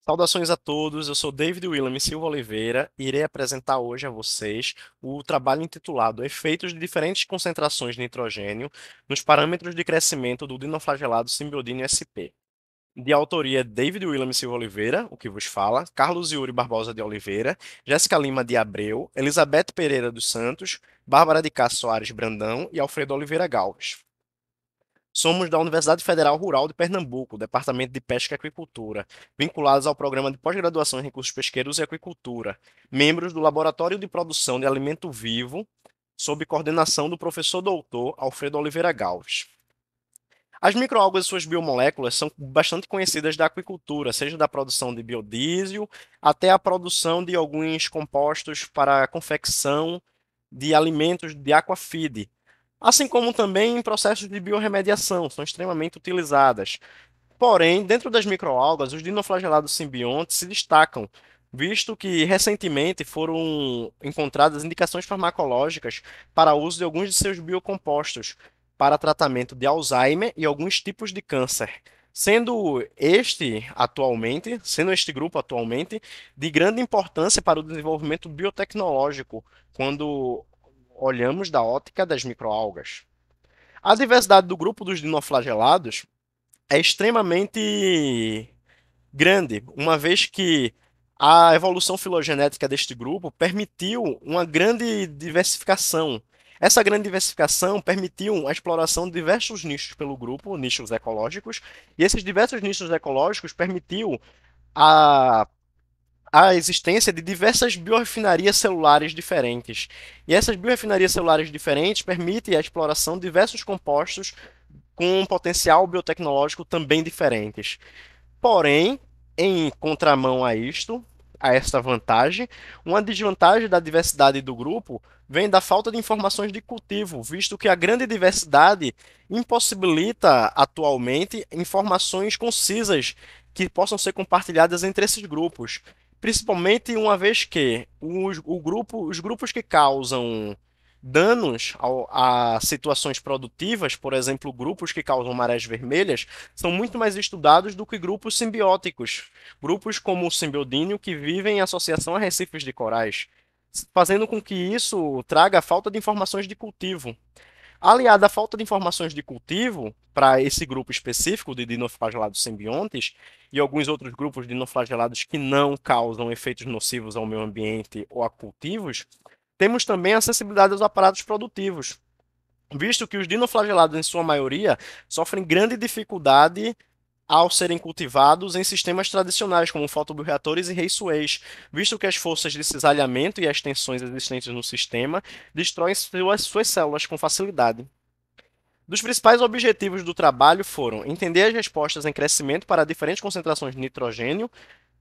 Saudações a todos, eu sou David William Silva Oliveira e irei apresentar hoje a vocês o trabalho intitulado Efeitos de diferentes concentrações de nitrogênio nos parâmetros de crescimento do dinoflagelado Symbiodino sp, de autoria David William Silva Oliveira, o que vos fala, Carlos Yuri Barbosa de Oliveira, Jéssica Lima de Abreu, Elizabeth Pereira dos Santos, Bárbara de Castro Soares Brandão e Alfredo Oliveira Galves. Somos da Universidade Federal Rural de Pernambuco, Departamento de Pesca e Aquicultura, vinculados ao Programa de Pós-Graduação em Recursos Pesqueiros e Aquicultura, membros do Laboratório de Produção de Alimento Vivo, sob coordenação do professor doutor Alfredo Oliveira Galves. As microalgas e suas biomoléculas são bastante conhecidas da aquicultura, seja da produção de biodiesel até a produção de alguns compostos para a confecção de alimentos de aquafeed, assim como também em processos de biorremediação, são extremamente utilizadas. Porém, dentro das microalgas, os dinoflagelados simbiontes se destacam, visto que recentemente foram encontradas indicações farmacológicas para o uso de alguns de seus biocompostos para tratamento de Alzheimer e alguns tipos de câncer, sendo este grupo atualmente de grande importância para o desenvolvimento biotecnológico, quando olhamos da ótica das microalgas. A diversidade do grupo dos dinoflagelados é extremamente grande, uma vez que a evolução filogenética deste grupo permitiu uma grande diversificação. Essa grande diversificação permitiu a exploração de diversos nichos pelo grupo, nichos ecológicos, e esses diversos nichos ecológicos permitiu a a existência de diversas biorefinarias celulares diferentes. E essas biorefinarias celulares diferentes permitem a exploração de diversos compostos com um potencial biotecnológico também diferentes. Porém, em contramão a isto, a esta vantagem, uma desvantagem da diversidade do grupo vem da falta de informações de cultivo, visto que a grande diversidade impossibilita atualmente informações concisas que possam ser compartilhadas entre esses grupos, principalmente uma vez que os grupos que causam danos a situações produtivas, por exemplo, grupos que causam marés vermelhas, são muito mais estudados do que grupos simbióticos, grupos como o simbiodínio que vivem em associação a recifes de corais, fazendo com que isso traga a falta de informações de cultivo. Aliada à falta de informações de cultivo para esse grupo específico de dinoflagelados simbiontes e alguns outros grupos de dinoflagelados que não causam efeitos nocivos ao meio ambiente ou a cultivos, temos também a acessibilidade aos aparatos produtivos, visto que os dinoflagelados, em sua maioria, sofrem grande dificuldade ao serem cultivados em sistemas tradicionais, como fotobioreatores e raiçoeis, visto que as forças de cisalhamento e as tensões existentes no sistema destroem suas células com facilidade. Dos principais objetivos do trabalho foram entender as respostas em crescimento para diferentes concentrações de nitrogênio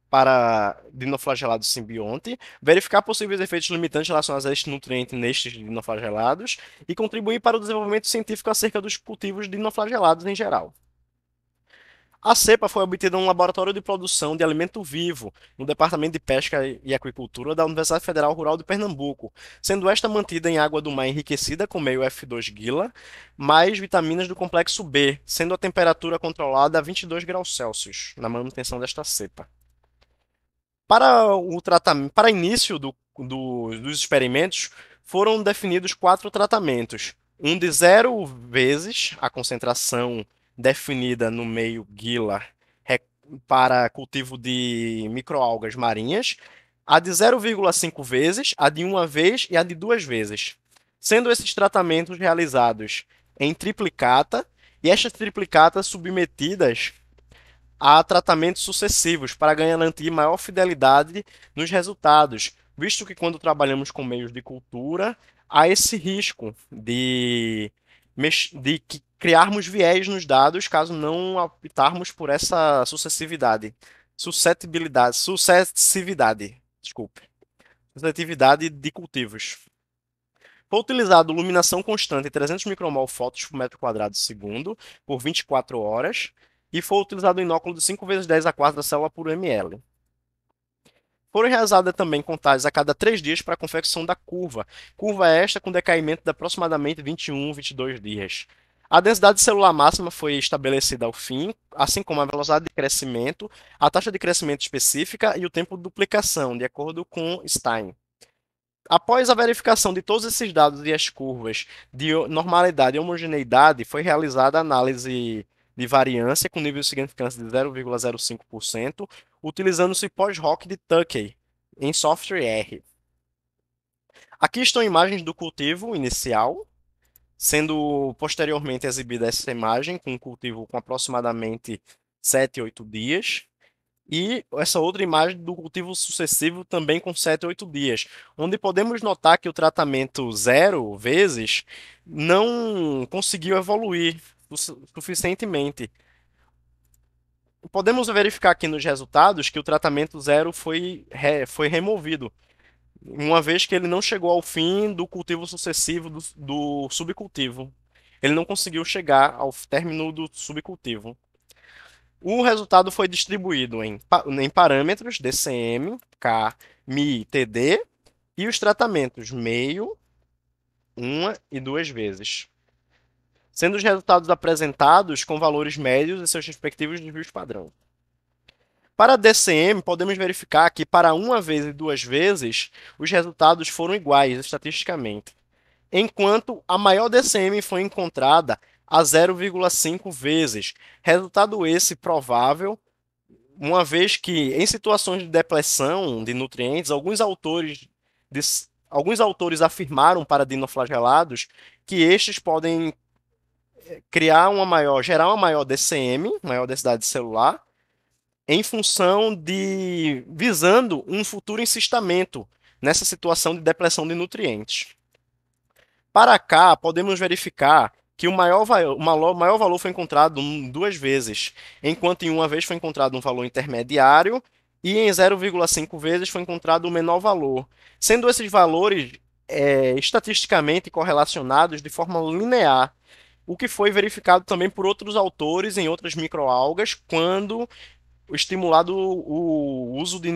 para dinoflagelados simbionte, verificar possíveis efeitos limitantes relacionados a este nutriente nestes dinoflagelados e contribuir para o desenvolvimento científico acerca dos cultivos dinoflagelados em geral. A cepa foi obtida num laboratório de produção de alimento vivo, no Departamento de Pesca e Aquicultura da Universidade Federal Rural de Pernambuco, sendo esta mantida em água do mar enriquecida com meio F2 Gila, mais vitaminas do complexo B, sendo a temperatura controlada a 22 graus Celsius na manutenção desta cepa. Para o tratamento, para início dos experimentos, foram definidos quatro tratamentos. Um de 0 vezes a concentração definida no meio Gila para cultivo de microalgas marinhas, a de 0,5 vezes, a de uma vez e a de 2 vezes. Sendo esses tratamentos realizados em triplicata e estas triplicatas submetidas a tratamentos sucessivos para garantir maior fidelidade nos resultados, visto que quando trabalhamos com meios de cultura, há esse risco de criarmos viés nos dados caso não optarmos por essa desculpe, suscessividade de cultivos. Foi utilizado iluminação constante em 300 micromol fotos por metro quadrado segundo por 24 horas e foi utilizado um inóculo de 5 vezes 10 a quarta célula por ml. Foram realizadas também contagens a cada 3 dias para a confecção da curva. Curva esta com decaimento de aproximadamente 21, 22 dias. A densidade celular máxima foi estabelecida ao fim, assim como a velocidade de crescimento, a taxa de crescimento específica e o tempo de duplicação, de acordo com Stein. Após a verificação de todos esses dados e as curvas de normalidade e homogeneidade, foi realizada a análise de variância com nível de significância de 0,05%, utilizando-se pós-hoc de Tukey em software R. Aqui estão imagens do cultivo inicial, sendo posteriormente exibida essa imagem com um cultivo com aproximadamente 7, 8 dias. E essa outra imagem do cultivo sucessivo também com 7 8 dias, onde podemos notar que o tratamento 0 vezes não conseguiu evoluir suficientemente. Podemos verificar aqui nos resultados que o tratamento 0 foi removido, uma vez que ele não chegou ao fim do cultivo sucessivo do subcultivo. Ele não conseguiu chegar ao término do subcultivo. O resultado foi distribuído em parâmetros DCM, K, Mi, TD e os tratamentos meio, uma e duas vezes, sendo os resultados apresentados com valores médios e seus respectivos desvios padrão. Para DCM, podemos verificar que para uma vez e duas vezes, os resultados foram iguais estatisticamente, enquanto a maior DCM foi encontrada a 0,5 vezes, resultado esse provável, uma vez que em situações de depleção de nutrientes, alguns autores afirmaram para dinoflagelados que estes podem gerar uma maior DCM, maior densidade celular, em função de visando um futuro encistamento nessa situação de depleção de nutrientes. Para cá, podemos verificar que o maior valor foi encontrado duas vezes, enquanto em uma vez foi encontrado um valor intermediário e em 0,5 vezes foi encontrado o menor valor, sendo esses valores estatisticamente correlacionados de forma linear, o que foi verificado também por outros autores em outras microalgas quando estimulado o uso de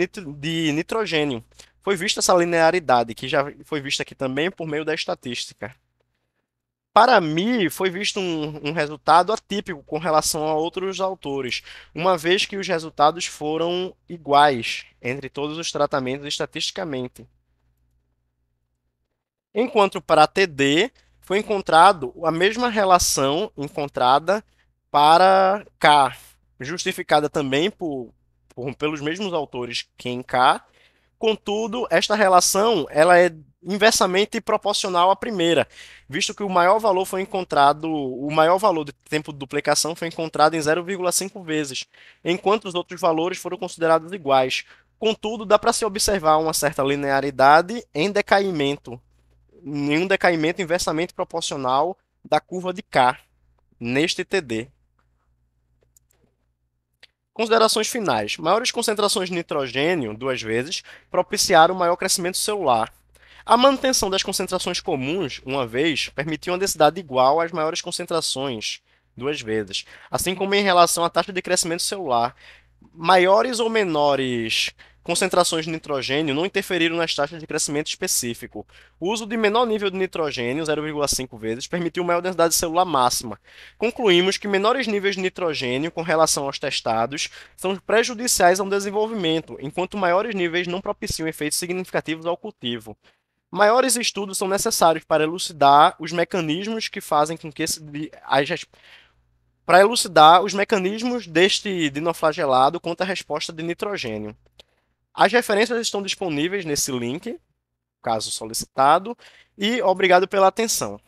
nitrogênio. Foi vista essa linearidade, que já foi vista aqui também por meio da estatística. Para mim, foi visto um resultado atípico com relação a outros autores, uma vez que os resultados foram iguais entre todos os tratamentos estatisticamente. Enquanto para TD, foi encontrado a mesma relação encontrada para K, justificada também pelos mesmos autores que em K. Contudo, esta relação ela é inversamente proporcional à primeira, visto que o maior valor de tempo de duplicação foi encontrado em 0,5 vezes, enquanto os outros valores foram considerados iguais. Contudo, dá para se observar uma certa linearidade em um decaimento inversamente proporcional da curva de K neste TD. Considerações finais. Maiores concentrações de nitrogênio, duas vezes, propiciaram maior crescimento celular. A manutenção das concentrações comuns, uma vez, permitiu uma densidade igual às maiores concentrações, duas vezes, assim como em relação à taxa de crescimento celular. Maiores ou menores concentrações de nitrogênio não interferiram nas taxas de crescimento específico. O uso de menor nível de nitrogênio, 0,5 vezes, permitiu maior densidade celular máxima. Concluímos que menores níveis de nitrogênio com relação aos testados são prejudiciais ao desenvolvimento, enquanto maiores níveis não propiciam efeitos significativos ao cultivo. Maiores estudos são necessários para elucidar os mecanismos que fazem com que para elucidar os mecanismos deste dinoflagelado contra a resposta de nitrogênio. As referências estão disponíveis nesse link, caso solicitado, e obrigado pela atenção.